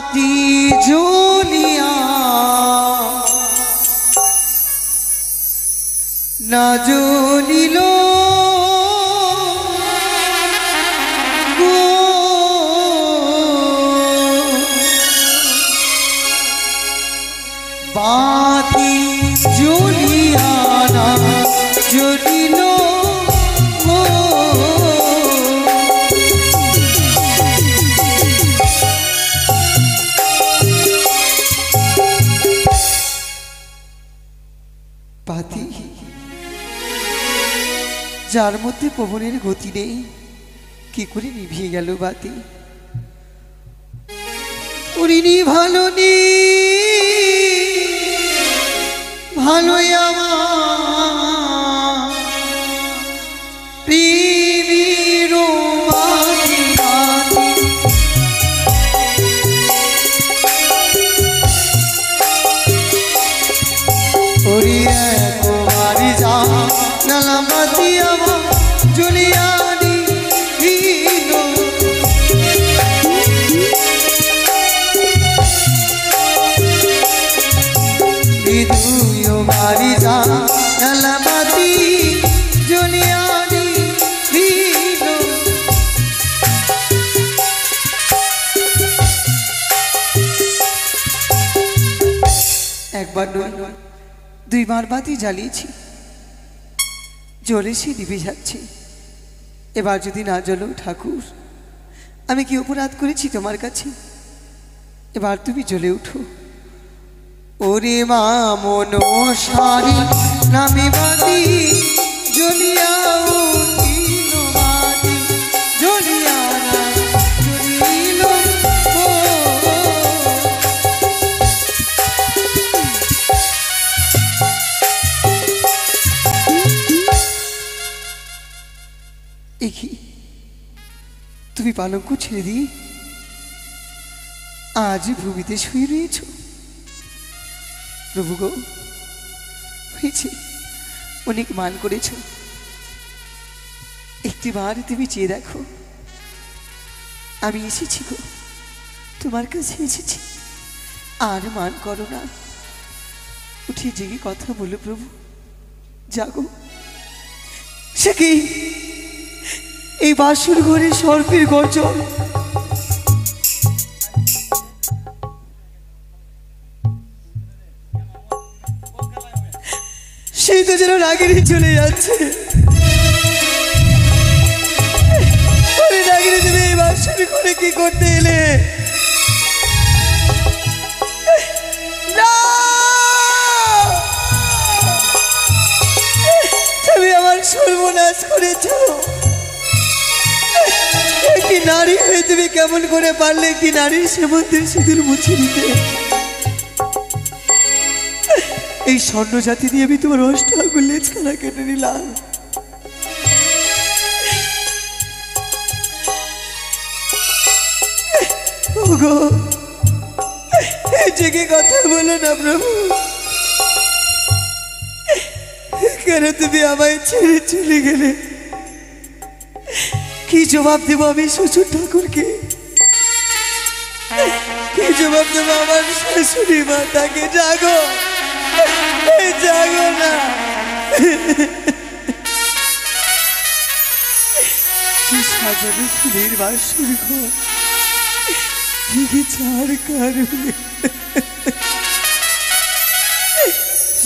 বাতি জ্বলিয়া না জ্বলিল বাতি জ্বলিয়া না জ্বলিল বাতি যার মধ্যে পবনের গতি নেই কি করে নিভিয়ে গেল বাতি উড়িনি ভালো নি ভালোই আমার প্রেমের বাতি বাতি ওরিয়া কুমারী যা নালা বাতি আমার জ্বলিয়া নিভিল মারি যা নালা বাতি জ্বলিয়া নিভিল একবার নয় দুইবার বাতি জ্বালিয়েছি জ্বলে সে নিভে যাচ্ছে এবার যদি না জ্বলো ঠাকুর আমি কি অপরাধ করেছি তোমার কাছে এবার তুমি জ্বলে উঠো ওরে মা মনসারি নামে বাতি জ্বলিয়া উঠিল বাতি জ্বলিয়া না জ্বলিল একি তুমি পালঙ্ক ছেড়ে দিয়ে আজ ভূমিতে শুয়ে রয়েছ প্রভু গো হয়েছে অনেক মান করেছ একটিবার তুমি চেয়ে দেখো আমি এসেছি গো তোমার কাছে এসেছি আর মান করো না উঠে জেগে কথা বলো প্রভু জাগো সে কি এই বাসর ঘরে সর্পের গর্জন সেই তো যেন রাগিনী চলে যাচ্ছে রাগিনী তুমি এই বাসর ঘরে কি করতে এলে তুমি আমার সর্বনাশ করেছ একটি নারী হয়ে তুমি কেমন করে পারলে একটি নারীর সেবন্তের সিঁদুর মুছে দিতে এই স্বর্ণ জাতি দিয়ে আমি তোমার অষ্ট আঙুল লেজখানা কেটে নিলাম ওগো জেগে কথা বলো না প্রভু কেন তুমি আমায় ছেড়ে চলে গেলে কি জবাব দেবো আমি শ্বশুর ঠাকুরকে কি জবাব দেবো আমার শাশুড়ি মাতাকে জাগো জাগো না সাজানো ফুলের বাসর ঘর চার কারণে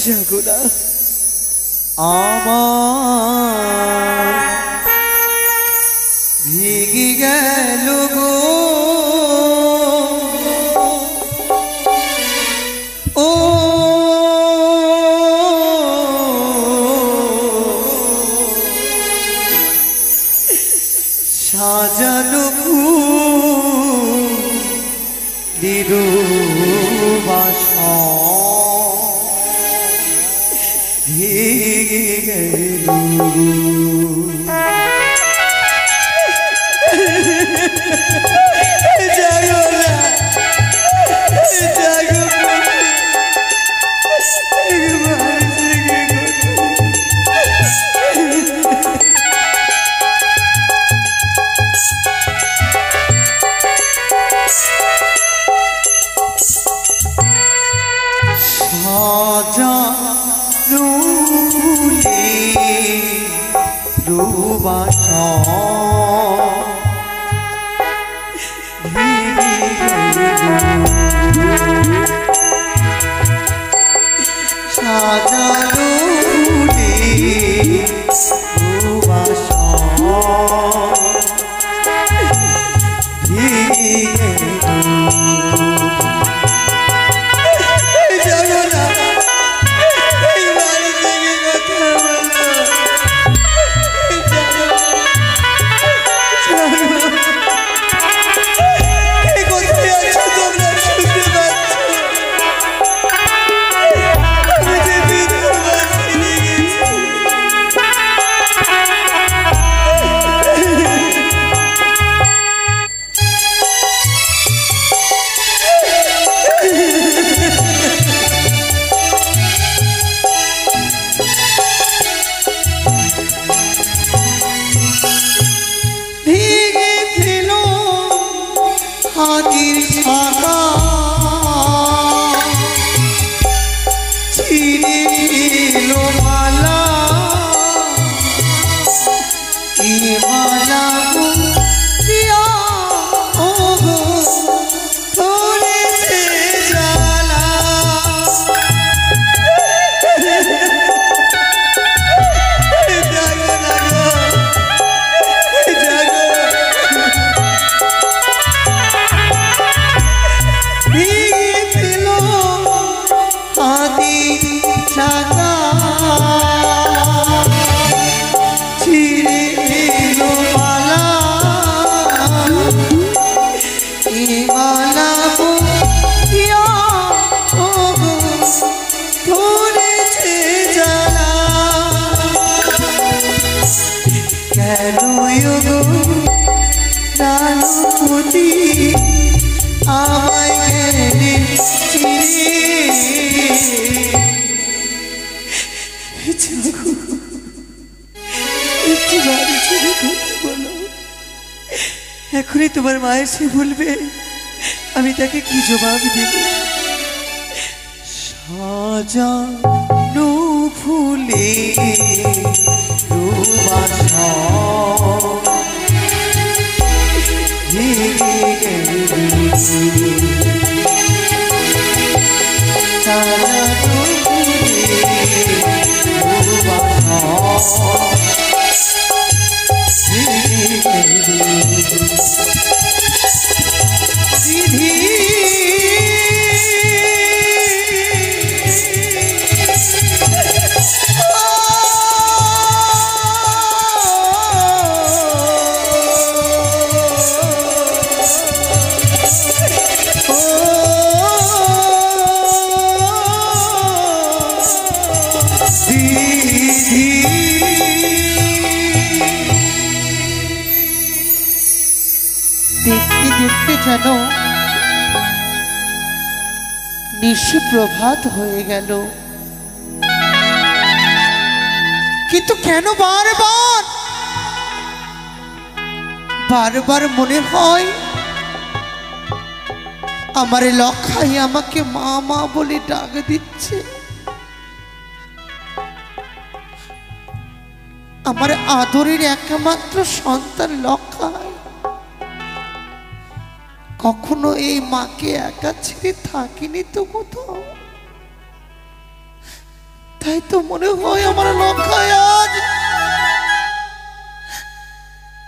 জাগো না আমার ভেঙে গেল গো ও সাজানো ফুলের বাসর ভেঙে গেল জাগো না জাগো সাজানো ফুলে সুবাসন এখনই তোমার মা এসে বলবে, আমি তাকে কি জবাব দেব? সাজানো ফুলে যেন নিশি প্রভাত হয়ে গেল, কিন্তু কেন বারবার বারবার মনে হয় আমার লক্ষাই আমাকে মা মা বলে ডাক দিচ্ছে। আমার আদরের একমাত্র সন্তান লক্ষাই কখনো এই মাকে একা ছেড়ে থাকিনি তো কোথাও। তাই তো মনে হয় আমার লক্ষাই আজ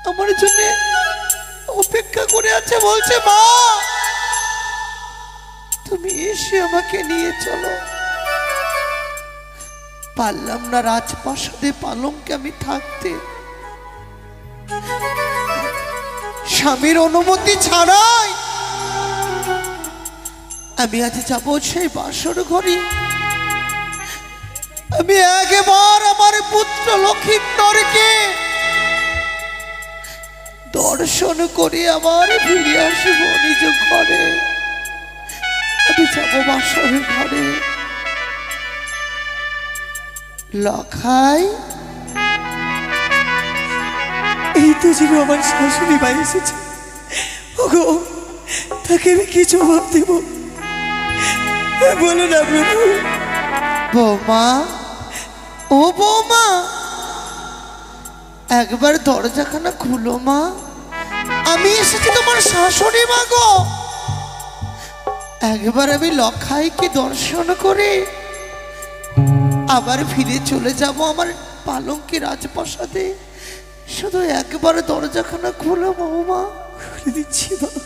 আমার জন্য অপেক্ষা করে আছে, বলছে মা তুমি এসে আমাকে নিয়ে চলো। পারলাম না রাজপ্রাসাদে পালঙ্কে আমি থাকতে, স্বামীর অনুমতি ছাড়াই আমি আজ যাবো সেই বাসর ঘরে। আমি একবার আমার পুত্র লক্ষিন্দরকে দর্শন করে আবার ফিরে আসবো নিজ ঘরে। আমি যাবো বাসর ঘরে। লক্ষাই, এই তো যেন আমার শাশুড়ি বাড়ি এসেছে। ওগো, তাকে আমি কি জবাব দেব বলো না প্রভু। বৌমা, ও বৌমা, একবার দরজাখানা খুলো মা, আমি এসেছি তোমার শাশুড়ি মা গো। একবার আমি লক্ষাইকে দর্শন করে আবার ফিরে চলে যাব আমার পালঙ্কি রাজপ্রাসাদে। শুধু একবার দরজাখানা খোলো বৌমা। খুলে দিচ্ছি বৌমা।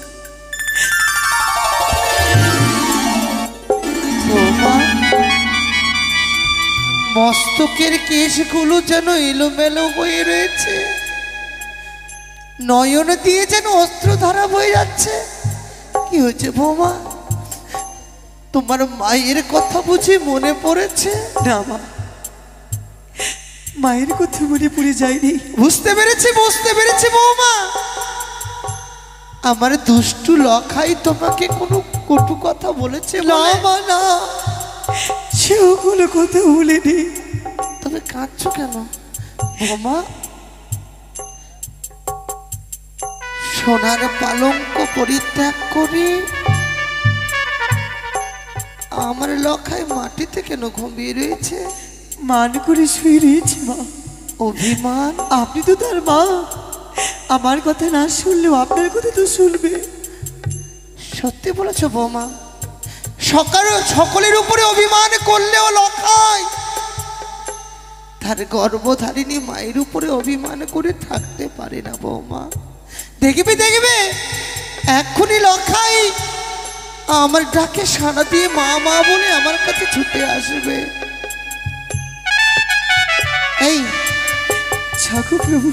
মস্তকের কেশগুলো যেন এলোমেলো হয়ে রয়েছে, নয়ন দিয়ে যেন অস্ত্রধারা বয়ে যাচ্ছে। কি হয়েছে বৌমা? তোমার মায়ের কথা বুঝি মনে পড়েছে? না মা, মায়ের কথা মনে পড়ে যায়নি। বুঝতে পেরেছি বৌমা। আমার দুষ্টু লখাই তোমাকে কোনো কটু কথা বলেছে? না মা, না, সেও কোনো কথা বলেনি। তবে কাঁদছো কেন বৌমা? সোনার পালঙ্ক পরিত্যাগ করে আমার লখাই মাটিতে কেন ঘুমিয়ে রয়েছে? মান করে শুয়ে রয়েছে মা। অভিমান? আপনি তো তার মা, আমার কথা না শুনলেও আপনার কথা তো শুনবে। সত্যি বলেছ বৌমা। সকলের উপরে অভিমান করলেও লখাই তার গর্ভধারিণী মায়ের উপরে অভিমান করে থাকতে পারে না বৌমা। দেখবে এক্ষুনি লখাই আমার ডাকে সাড়া দিয়ে মা মা বলে আমার কাছে ছুটে আসবে। এই ছাগো প্রভু,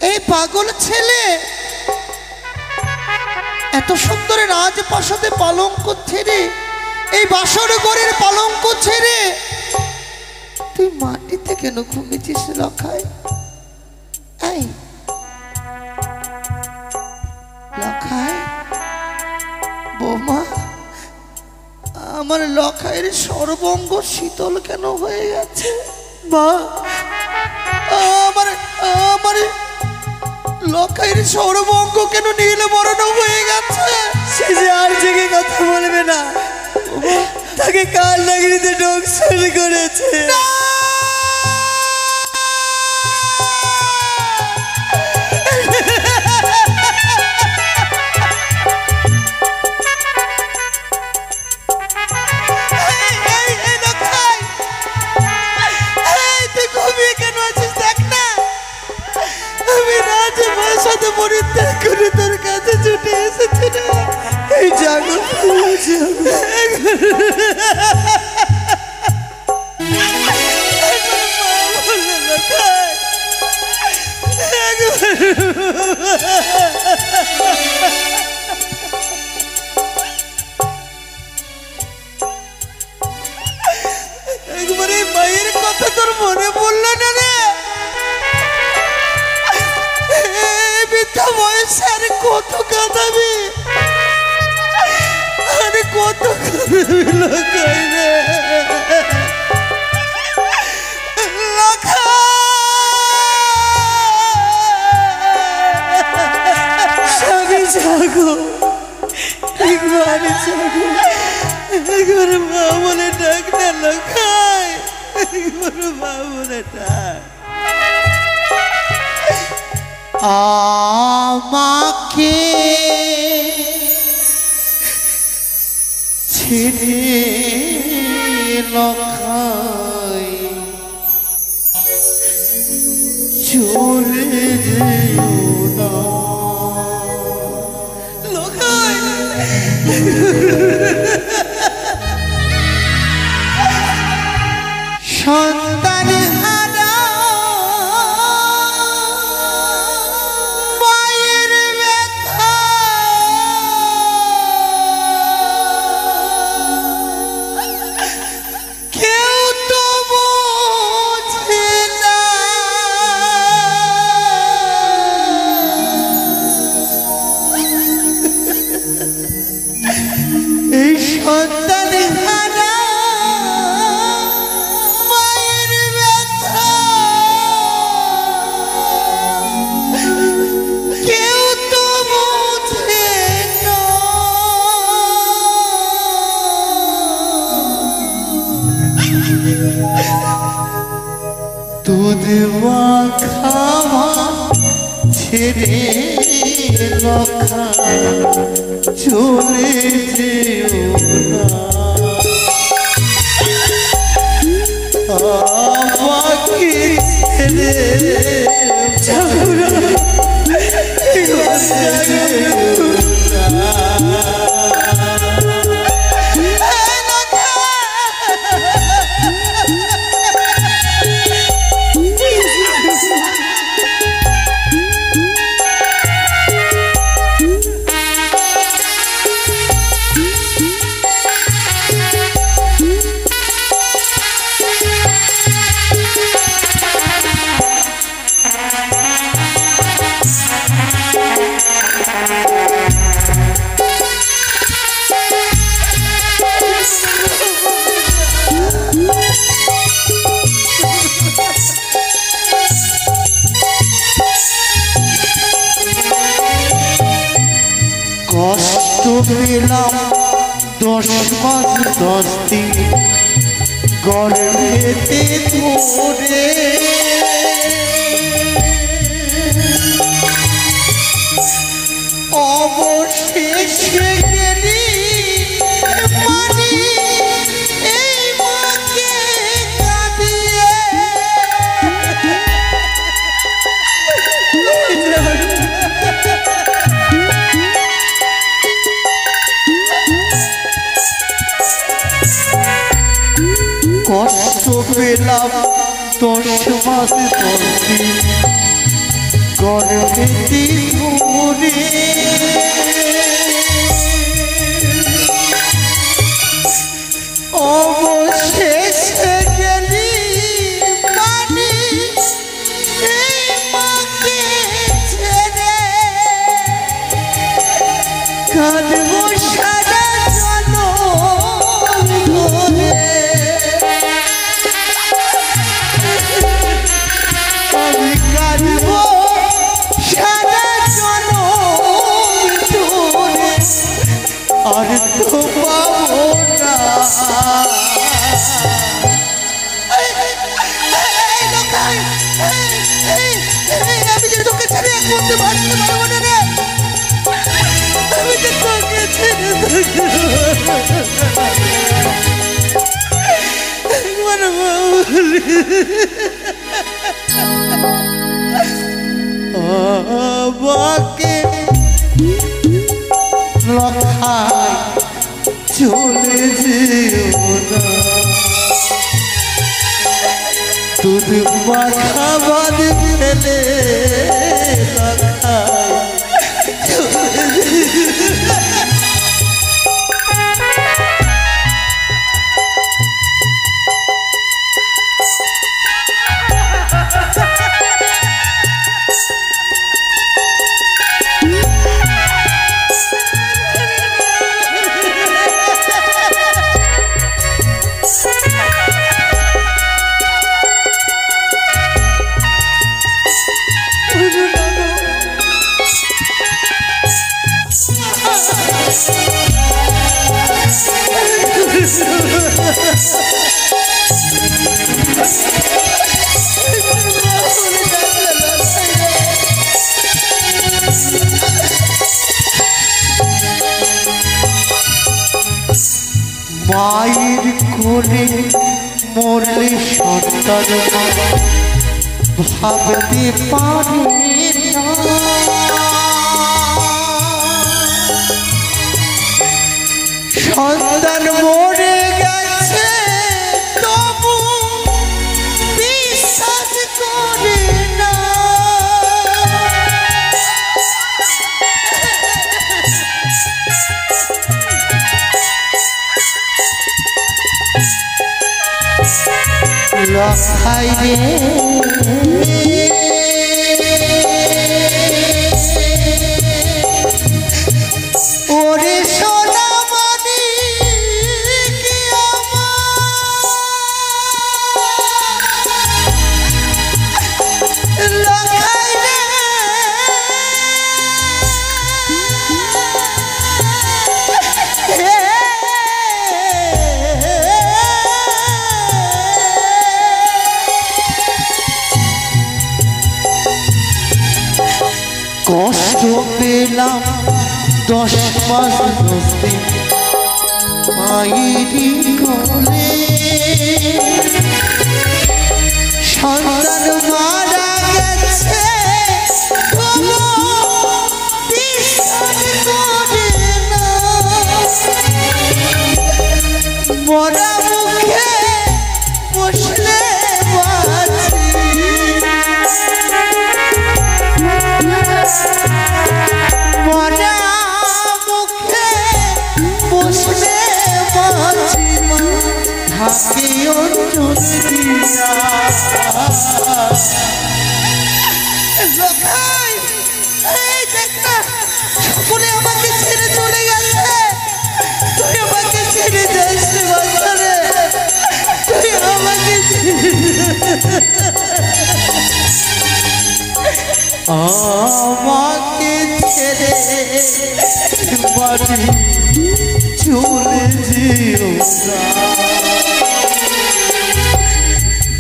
এই পাগল ছেলে এত সুন্দর রাজপ্রাসাদে পালঙ্ক ছেড়ে, এই বাসর ঘরের পালঙ্ক ছেড়ে তুই মাটিতে কেন ঘুমিয়েছিস লখাই? এই লখাই, বৌমা, আমার লখাইয়ের সর্বঙ্গ শীতল কেন হয়ে গেছে? মা, আমার লখাইয়ের সর্বঙ্গ কেন নীল বর্ণ হয়ে গেছে? সে যে আর জেগে কথা বলবে না, তাকে কাল নাগরিতে ডোকসল করেছে। পরিত্যাগ করে তোর কাছে ছুটে এসেছে না। এই জাগো একবারে মায়ের কথা তোর মনে পড়লো না রে? বয়সে আর কত কাঁদাবি, আরে কত কাঁদাবি লখাই রে? স্বামী জাগো, একবার জাগো, একবার মা বলে ডাক না লখাই, একবার মা বলে ডাক। আমাকে ছেড়ে লখাই চলে যেও না লখাই। সন্তান দুধ মাখাওয়া ছেড়ে লখাই চলে যেও না। পেলাম 10 মাস 10 দিন গর্ভেতে ধরে অবশেষে গেলি মানি এই মাকে কাঁদিয়ে কষ্ট পেলাম 10 মাস 10 দিন গর্ভেতে ধরে অবশেষে গেলি মানি এই মাকে ছেড়ে কাঁদবো সারা জনম ধরে আমি কাঁদবো সারা জনম ধরে আর তো পাবো না আমি যে তোকে ছেড়ে এক মুহূর্তে বাঁচতে পারবো না রে আমি যে তোকে ছেড়ে আমাকে লখায় চলে যেও না দুধ মাখা বাদ ফেলে লখায় চলে যেও মায়ের কোলে মরলে সন্তান ভাবতে পারে না সন্তান মরে গেছে তবু বিশ্বাস করে না লখাই রে ওরে সোনা মানি কি আমার লখাই রে কষ্ট পেলাম 10 মাস 10 দিন মায়েরই কোলে সন্তান মারা গেছে তবু বিশ্বাস করে না মরা মুখে বসলে মরা মুখে বসলে বাঁচি মা ঢাকে অঞ্জন দিয়া লখাই এই দেখ না সকলে আমাকে ছেড়ে চলে গেছে তুই আমাকে ছেড়ে যাস রে বাচ্চা রে তুই আমাকে আমাকে ছেড়ে বাড়ি চলে যেও না।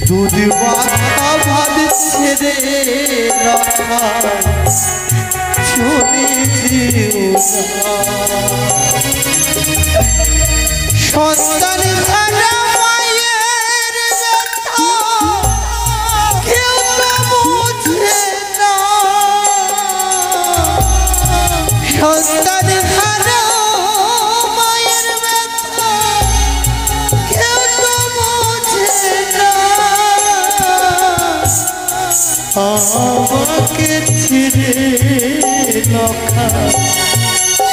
দুধ মাখা ভাত ছেড়ে রাখা চলে যেও না। সন্তান ছাড়া মায়ের ব্যথা কেউ তো বোঝে না। সন্তান ছাড়া মায়ের ব্যথা কেউ তো বোঝে না। আমাকে ছেড়ে রাখা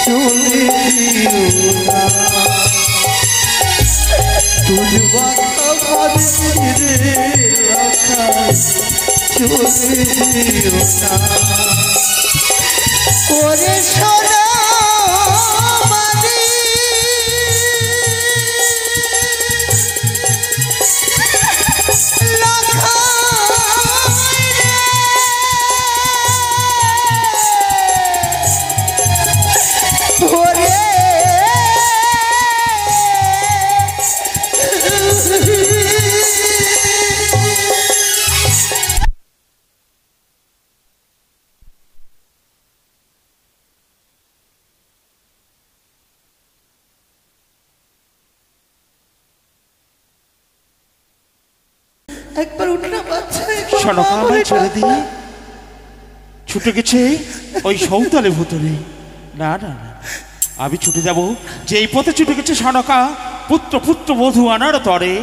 চলে যেও না। দুধ মাখা ভাত ছেড়ে রাখা চলে যেও না। ওরে সোনা মানি একবার উঠনা বাচ্চা সনকা আমায় ছেড়ে দিয়ে ছুটে গেছে ওই সৌতালে ভুতরে। না না না, আমি ছুটে যাব যেই পথে ছুটে গেছে সনকা পুত্র পুত্র বধূ আনার তরে।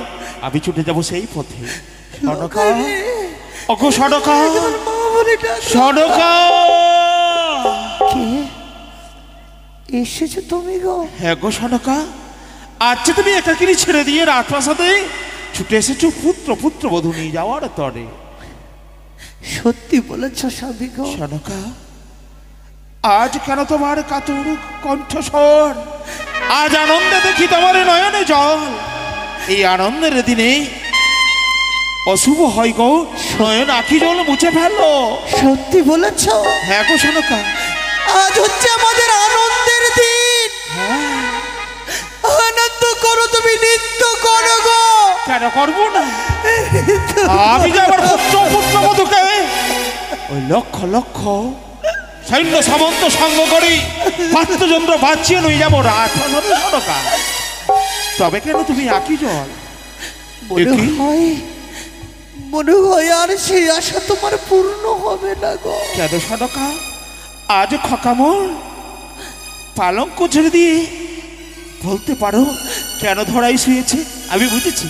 আমি ছুটে যাব সেই পথে। সনকা, ওগো সনকা, সনকা, কে এসেছো তুমি গো? হ্যাঁ গো সনকা, আচ্ছা তুমি একাকিনী ছেড়ে দিয়ে রাজপ্রাসাদে ছুটে এসেছো পুত্র পুত্র বধূ নিয়ে যাওয়ার তরে। সত্যি বলেছ স্বামী গো। সনকা, আজ কেন তোমার কাতর কণ্ঠস্বর? আজ আনন্দে দেখি তোমার নয়নে জল। এই আনন্দের দিনে অশুভ হয় গো, নয়ন আখি জল মুছে ফেললো। সত্যি বলেছ? হ্যাঁ গো সনকা, আজ হচ্ছে আমাদের আনন্দের দিন। আনন্দ করো, তুমি নৃত্য করো গো। কেন করবো না? আমি যে আবার পুত্র পুত্র বধূকে ওই লক্ষ লক্ষ সৈন্য সামন্ত সঙ্গ করি বাদ্যযন্ত্র বাঁচিয়ে নিয়ে যাবো রাজপ্রাসাদে সনকা। তবে কেন তুমি আঁকি জল? মনে হয় আর সেই আশা তোমার পূর্ণ হবে না গো। কেন সনকা? আজ খকামর পালঙ্ক ছেড়ে দিয়ে বলতে পারো কেন ধরাই শুয়েছে? আমি বুঝেছি,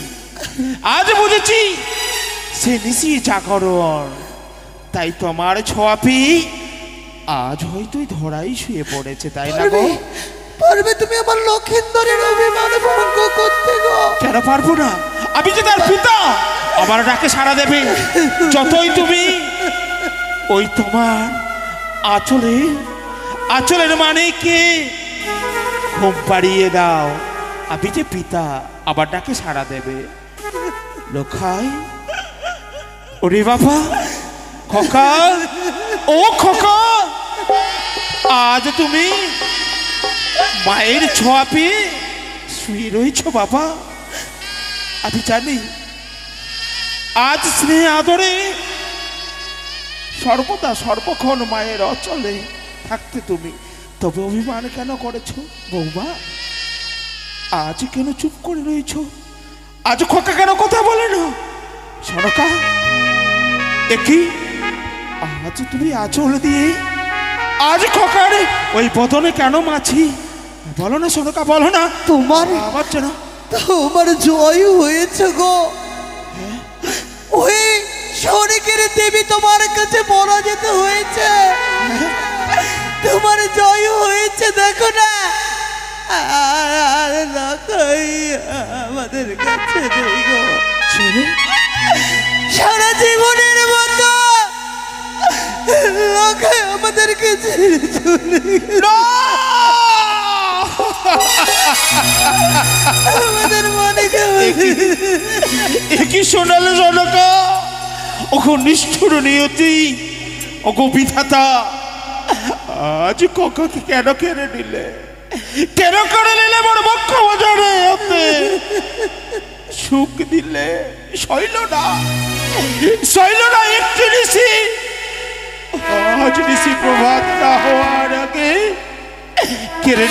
আজ বুঝেছি সে নিশি চাকরণ। তাই তোমার ছোঁয়া পেয়ে আজ হয়তো ধরাই শুয়ে পড়েছে, তাই না গো? পারবে তুমি আমার লক্ষিন্দরের অভিমান ভঙ্গ করতে গো? কেন পারবো না? আমি যে তার পিতা, আমার ডাকে সাড়া দেবে যতই তুমি ওই তোমার আঁচলের মানে কে ঘুম পাড়িয়ে দাও। আমি যে পিতা, আবার ডাকে সাড়া দেবে। লোখাই, ওরে বাবা, খোকা, ও খোকা, আজ তুমি মায়ের ছোঁয়া পেয়ে শুয়ে রয়েছ বাবা। আমি জানি আজ স্নেহ আদরে সর্বদা সর্বক্ষণ মায়ের অচলে থাকতে তুমি, তবে অভিমান কেন করেছো বৌমা? আজ কেন চুপ করে রয়েছ? আজ খোকা কেন কথা বলে না? সনকা, দেখি আজ তুমি আঁচল দিয়ে আজ খোকার ওই বদনে কেন মাছি? বলো না সনকা, বলো না। তোমার আমার যেন তোমার জয় হয়েছে গো। ওই শরিকের দেবী তোমার কাছে পরাজিত হয়েছে। তোমার জয় হয়েছে, দেখো না। আর লখাই আমাদের কাছে নেই গো। সারা জীবনের মতো লখাই আমাদেরকে ছেড়ে চলে গেল। আমাদের মনে কি শোনালে জনকা? ওগো নিষ্ঠুর নিয়তি, ওগো বিধাতা, আজ ককাকে কেন কেড়ে নিলে? কেন কেড়ে নিলে মোর বক্ষ বাজারে হতে? সুখ দিলে সইল না একটি ঋষি। আজ ঋষি প্রভাত না হওয়ার আগে কেড়ে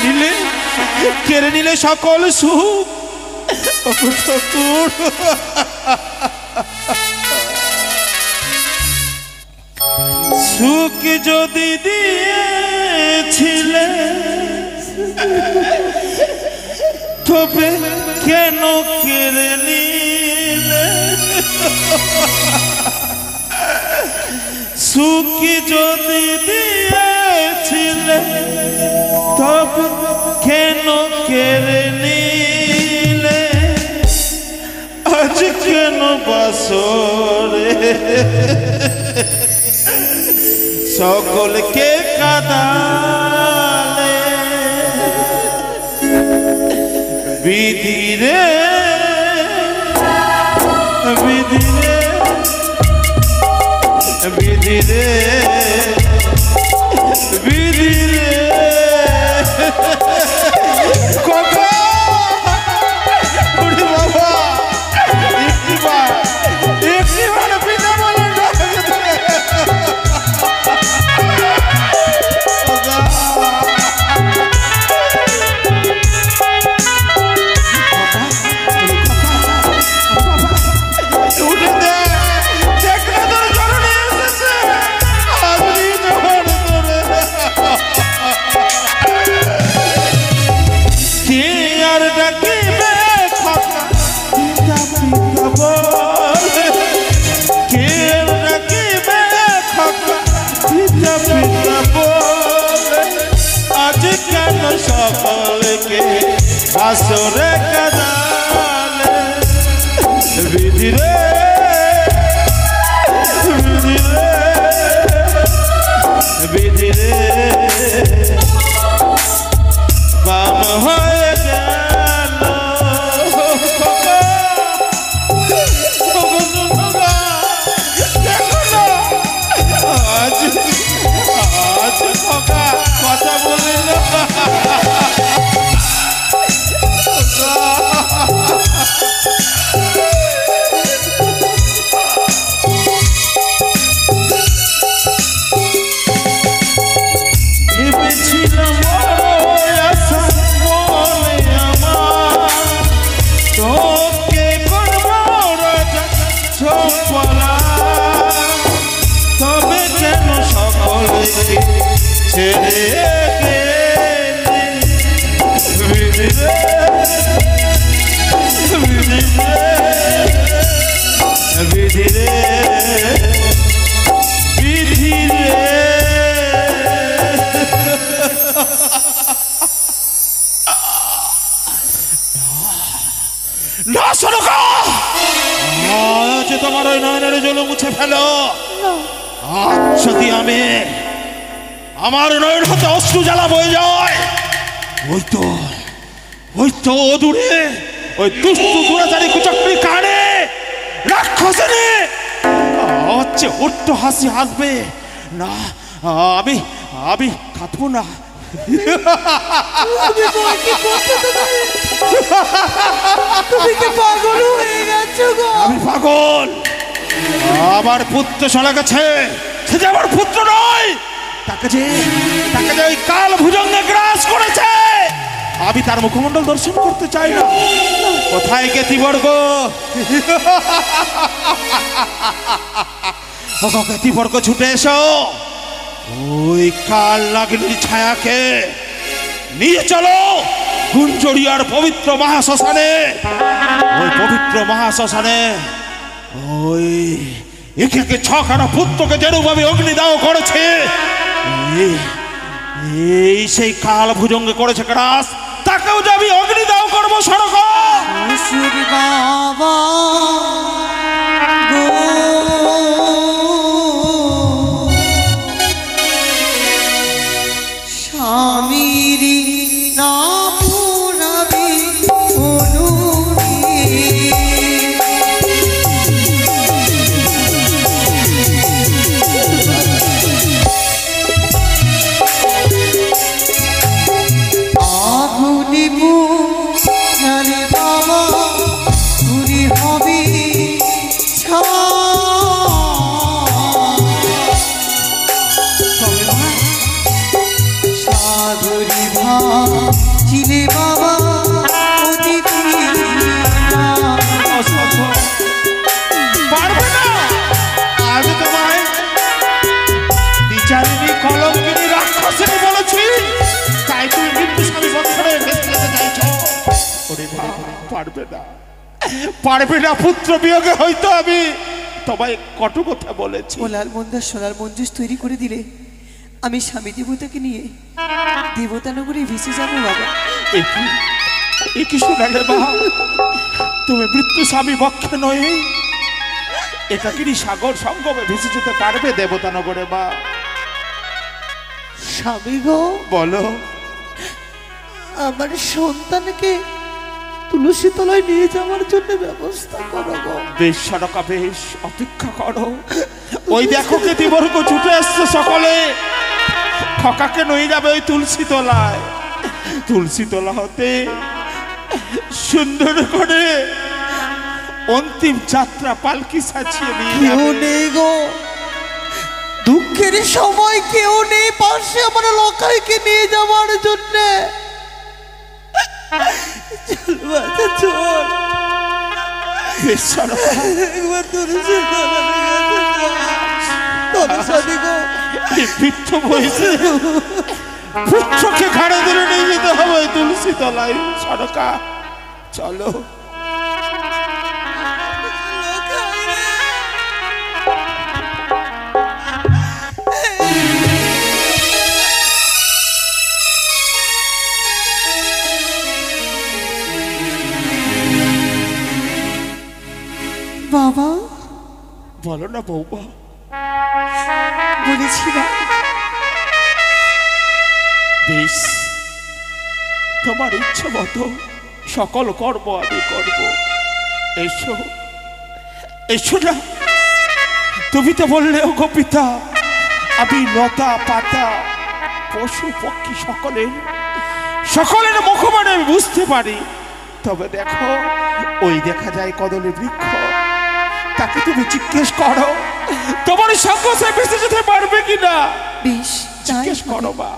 নিলে সকল সুখ। ঠাকুর, সুখ যদি দিয়েছিলে তবে কেন কেড়ে নিলে? সুখ যদি দিয়েছিলে তবে কেন কেড়ে নিলে? আজ কেন বাসরে সকলকে কাঁদালে? বিধিরে বিধিরে বিধিরে বিধিরে ককা বুড়ি বাবা একটিবার পিতা বলেন সকলকে আসরে কাঁদালে? বিধিরে বিধিরে বিধিরে বাম হয়ে গেল। আজ খোকা কথা বলিল। তবে কেন সকলকে ছেড়ে গেলে? বিধিরে বিধিরে বিধিরে বিধিরে না শোনো, আজ তোমার ওই নয়নের জল মুছে ফেলো। আজ যদি আমার নয়ন হতে অশ্রু জ্বালা বয়ে যায়, ওই তো দূরে ওই দুষ্টু দুরাচারী কুচক্রী কানে রাক্ষসিনী হচ্ছে উঠ্ট হাসি হাসবে না। আমি কাঁদবো না। আমি পাগল। আমার পুত্র চলে গেছে, সে যে আমার পুত্র নয়। তাকে যে ওই কাল ভুজঙ্গে গ্রাস করেছে। আমি তার মুখমণ্ডল দর্শন করতে চাই না। কোথায় জ্ঞাতিবর্গ? জ্ঞাতিবর্গ ছুটে এসো। ওই কাল নাগিনীর ছায়াকে নিয়ে চলো গুঞ্জরিয়ার পবিত্র মহাশ্মশানে। ওই পবিত্র মহাশ্মশানে ওই একে একে 6খানা পুত্রকে যেরূপভাবে অগ্নিদাহ করেছে, এই সেই কাল ভুজঙ্গে করেছে গ্রাস, তাকেও যে আমি অগ্নিদাহ করবো। সড়ক বাবা স্বামীরি না পুরাবি পারবে না, পারবে না। পুত্র বিয়োগে হয়তো আমি তোমায় কটু কথা বলেছি। ও লাল মন্দার সোনার মঞ্জুস তৈরি করে দিলে আমি স্বামী দেবতাকে নিয়ে দেবতানগরে ভেসে যাবো বাবা। একই শোনালে মা, তুমি মৃত্যু স্বামী বক্ষে নয়, একাকিনী সাগর সঙ্গমে ভেসে যেতে পারবে দেবতানগরে মা। স্বামী গো, বলো। আমার সন্তানকে তুলসী তলায় নিয়ে যাওয়ার জন্য ব্যবস্থা করো গো। বেশ সরকা, বেশ অপেক্ষা করো। ওই দেখো কে দিবর্গ ছুটে আসছে সকলে, খকাকে নই যাবে ওই তুলসী তলায়। তুলসী তলা হতে সুন্দর করে অন্তিম যাত্রা পালকি সাজিয়ে নিয়ে কেউ যাবে। নেই গো, দুঃখের সময় কেউ নেই পাশে আমার লোকাইকে নিয়ে যাওয়ার জন্য। চল বাচ্চা চল, বেশ সরকা, একবার তুলসী তলায় তলসাদি গো। এই বৃদ্ধ বয়সে পুত্রকে ঘাড়ে ধরে নিয়ে যেতে হবে তুলসী তলায়। সরকা চলো। বাবা, বলো না বৌমা। বলেছিলাম বেশ, তোমার ইচ্ছে মতো সকল কর্ম আমি করব। এসো, এসো না। তুমি তো বললে ও গো পিতা, আমি লতা পাতা পশু পক্ষী সকলের মুখমানে আমি বুঝতে পারি। তবে দেখো, ওই দেখা যায় কদলী বৃক্ষ, তাকে তুমি জিজ্ঞেস করো তোমার সঙ্গ সে বেঁচে যেতে পারবে কিনা। বেশ, জিজ্ঞেস করো বা।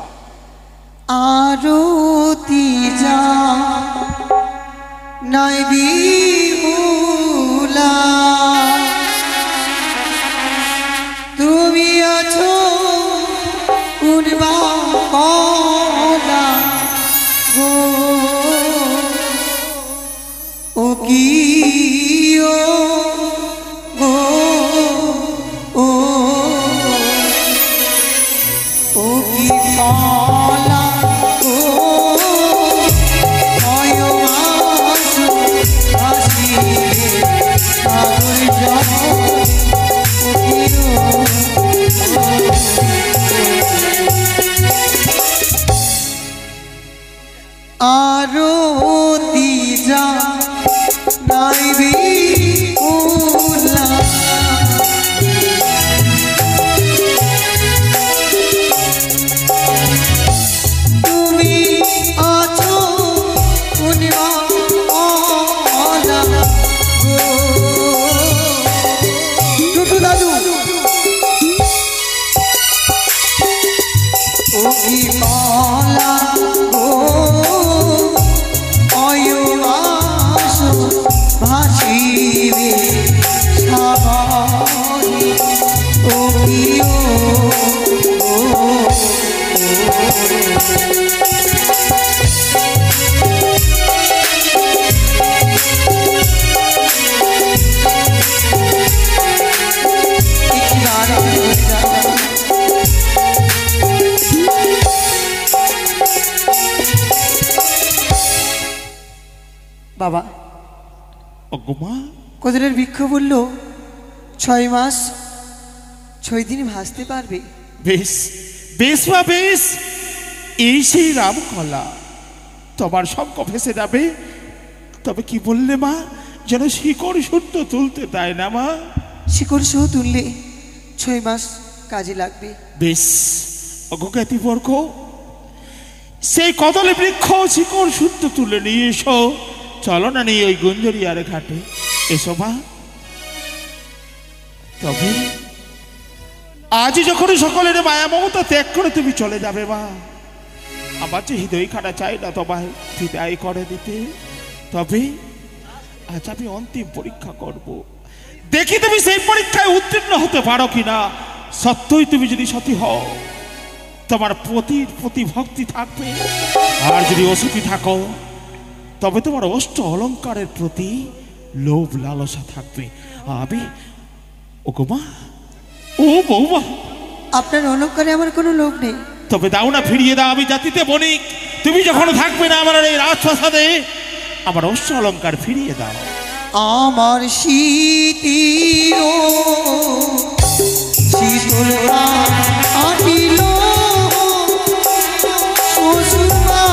আরতি যা নাই বিহুলা, তুমি আছো উনবা কলা গো, ও কি ও গো, ও ও কি কলা গো, অয়মাস হাসিলে সাগর জল, ও কি আরতি যা নাই বিহুলা, তুমি আছো উনিবা অলা গো। টুটু দাদু, ও কি কলা গো, অয়মাস ভাসিবে সাগরে, ও কি ও বাবা, অগমা, কদলের বৃক্ষ বলল 6 মাস 6 দিন ভাসতে পারবে। বেশ বেশ মা, বেশ। এই সেই রামকলা, তোমার শঙ্খ ভেসে যাবে। তবে কি বললে মা, যেন শিকড় সূত্র তুলতে দেয় না মা। শিকড় সহ তুললে 6 মাস কাজে লাগবে। বেশ অজ্ঞাতি বর্গ, সেই কদলে বৃক্ষ শিকড় সূত্র তুলে নিয়ে এসো। চলো না নিয়ে ওই গুঞ্জরিয়ার ঘাটে এসো মা। তবে আজ যখন সকলের মায়া মমতা ত্যাগ করে তুমি চলে যাবে মা, আমার যে হৃদয় খাটা চাই না তোমায় বিদায় করে দিতে। তবে আজ আমি অন্তিম পরীক্ষা করব, দেখি তুমি সেই পরীক্ষায় উত্তীর্ণ হতে পারো কিনা। সত্যই তুমি যদি সতী হও, তোমার প্রতি ভক্তি থাকবে। আর যদি অসতী থাকো, তবে তোমার অষ্ট অলঙ্কারের প্রতি লোভ লালসা থাকবে। আমি ও মা, ও বৌমা, আপনার অলঙ্কারে আমার কোনো লোভ নেই। তবে দাও না, ফিরিয়ে দাও। আমি জাতিতে বণিক, তুমি যখন থাকবে না আমার এই রাজপ্রাসাদে, আমার অশ্ব অলঙ্কার ফিরিয়ে দাও। আমার শীতির শীতল আনিল শ্বশুরা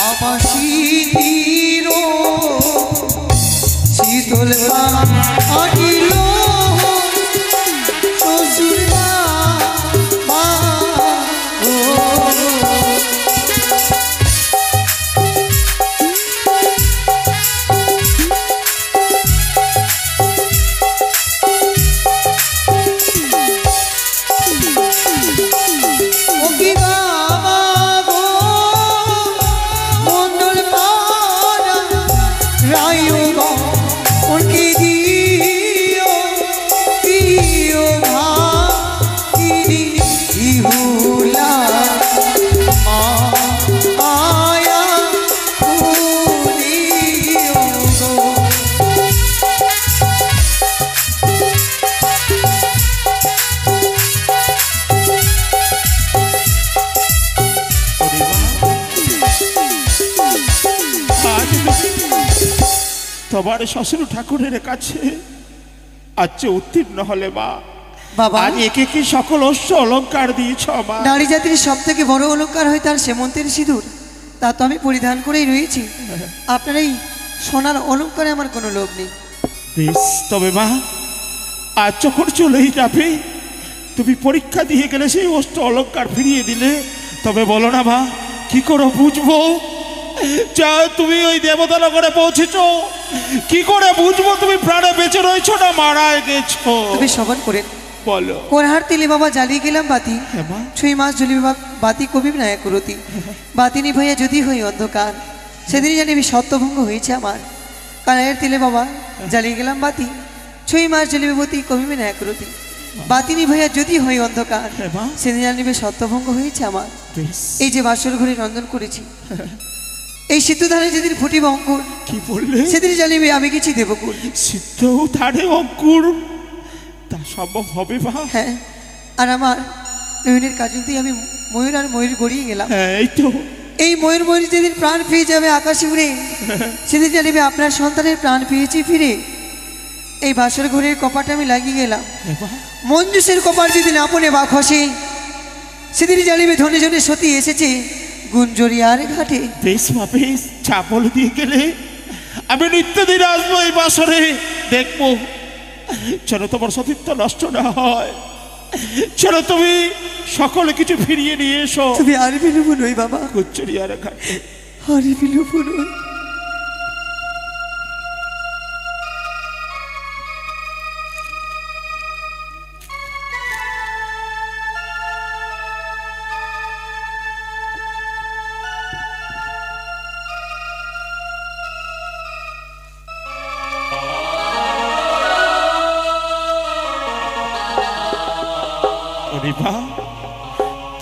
আমার শীতির শীতল আনিল শ্বশুরা তোমার শ্বশুর ঠাকুরের কাছে আজ উত্তীর্ণ হলে মা। বাবা, আজ একে কি সকল অশ্ব অলঙ্কার দিয়েছ মা? নারী জাতির সব থেকে বড় অলঙ্কার হয় তার সেমন্তের সিঁদুর, তা তো আমি পরিধান করেই রয়েছি। আপনার এই সোনার অলঙ্কারে আমার কোনো লোভ নেই। বেশ, তবে মা আজ যখন চলেই যাবে, তুমি পরীক্ষা দিয়ে গেলে সেই অষ্ট অলঙ্কার ফিরিয়ে দিলে, তবে বলো না মা, কি করে বুঝবো যা তুমি ওই দেবতা নগরে পৌঁছেছো? কি করে বুঝবো তুমি প্রাণে বেঁচে রয়েছো না মারা গেছো? তুমি সবান করে বলো। কোরহার তেলে বাবা জ্বালিয়ে গেলাম বাতি, মা, 6 মাস জ্বলিবে বাতি কবি না করতি, বাতি নিভাইয়া যদি হই অন্ধকার, সেদিনই জানি আমি সত্যভঙ্গ হয়েছে আমার। কানের তেলে বাবা জ্বালিয়ে গেলাম বাতি, 6 মাস জ্বলিবে বাতি কবি না করতি, বাতি নিভাইয়া যদি হই অন্ধকার, সেদিন জানিবে সত্যভঙ্গ হয়েছে আমার। এই যে বাসর ঘরে রন্ধন করেছি, এই সিদ্ধধারে যেদিন ফুটিব অঙ্কুর, কি বললে? সেদিন জানিবে আমি কিছু দেব কুল। সিদ্ধ ধারে অঙ্কুর, তা সম্ভব হবে মা? হ্যাঁ, আর আমার নয়নের কাজল দিয়ে আমি ময়ূর আর ময়ূর গড়িয়ে গেলাম। হ্যাঁ, এই তো। এই ময়ূর ময়ূর যেদিন প্রাণ পেয়ে যাবে আকাশে উড়ে, সেদিন জানিবে আপনার সন্তানের প্রাণ পেয়েছি ফিরে। এই বাসর ঘরের কপাটা আমি লাগিয়ে গেলাম, মঞ্জুসের কপার যেদিন আপনে বা খসে, সেদিন জানিবে ধনে ধনে সতী এসেছে গুঞ্জরিয়ার ঘাটে। বেশ মা, বেশ, চাপল দিয়ে গেলে আমি নিত্যদিন আসবো এই বাসরে, দেখবো যেন তোমার সতীত্ব নষ্ট না হয়, যেন তুমি সকলে কিছু ফিরিয়ে নিয়ে এসো। তুমি আর বিলুপ নই বাবা, গুঞ্জরিয়ার ঘাটে আর বিলুপ নই।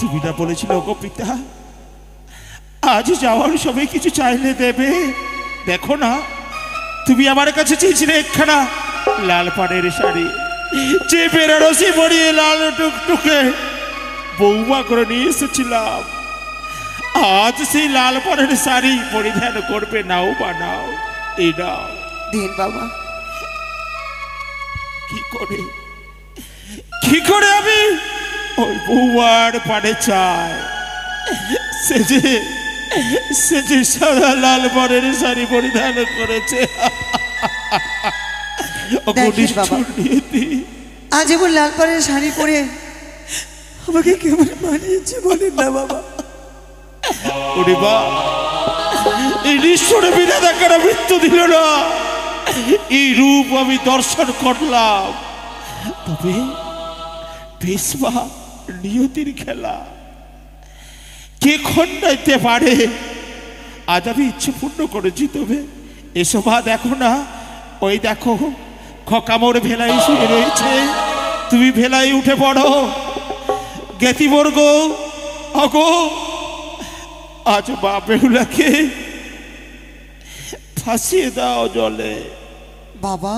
তুমি না বলেছিল গো পিতা, আজ যাওয়ার সময় কিছু চাইলে দেবে? দেখো না, তুমি আমার কাছে চেয়েছিলে একখানা লাল পাড়ের শাড়ি, যে বেনারসি পরিয়ে লাল টুকটুকে বৌমা করে নিয়ে এসেছিলাম। আজ সেই লাল পাড়ের শাড়ি পরিধান করবে, নাও বা নাও, এই নাও। দিন বাবা। কি করে আমি ওই বৌমার পাড়ে চাই? সে যে সাদা লাল পাড়ের শাড়ি পরিধান করেছে। আজ এমন লাল পাড়ের শাড়ি পরে আমাকে কেমন মানিয়েছে বলেন না বাবা। ওরে বা, এই নিষ্ঠুরে বিধাতা কেন মৃত্যু দিল না? এই রূপ আমি দর্শন করলাম, তবে বেশ মা, নিয়তির খেলা। কে খণ্ডাইতে পারে? আজ আমি ইচ্ছে পূর্ণ করেছি। তবে এসো মা, দেখো না, ওই দেখো খকামোর ভেলাই শুয়ে রয়েছে। তুমি ভেলাই উঠে পড়ো। জ্ঞাতিবর্গ, অগো, আজ মা বেহুলাকে ফাঁসিয়ে দাও জলে। বাবা,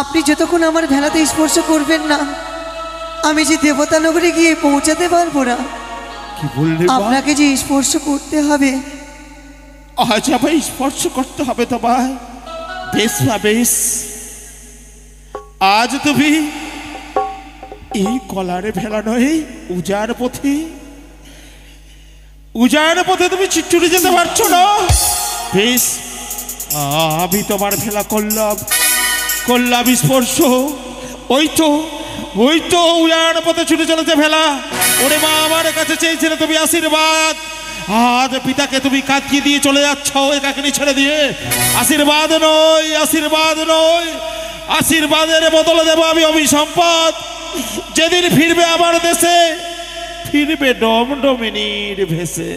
আপনি যতক্ষণ আমার ভেলাতে স্পর্শ করবেন না, আমি যে দেবতানগরে গিয়ে পৌঁছাতে পারবো না। কি বললে মা? আপনাকে যে স্পর্শ করতে হবে। আজ আমায় স্পর্শ করতে হবে তোমায়? বেশ না, বেশ। আজ তুমি এই কলারে ভেলা নয়, উজার পথে, উজার পথে তুমি চিট্টুরে যেতে পারছো না। বেশ, আমি তোমার ভেলা করলাম, করলাম স্পর্শ। ওই তো, ওই তো উজার পথে ছুটে চলেছে ভেলা। ওরে মা, আমার কাছে চেয়েছিলে তুমি আশীর্বাদ। আজ পিতাকে তুমি কাঁদিয়ে দিয়ে চলে যাচ্ছ একাকিনী ছেড়ে দিয়ে। আশীর্বাদ নয়, আশীর্বাদ নয়, আশীর্বাদের বদলে দেবো আমি অভিসম্পদ। যেদিন ফিরবে আমার দেশে, ফিরবে ডমডমিনীর ভেসে।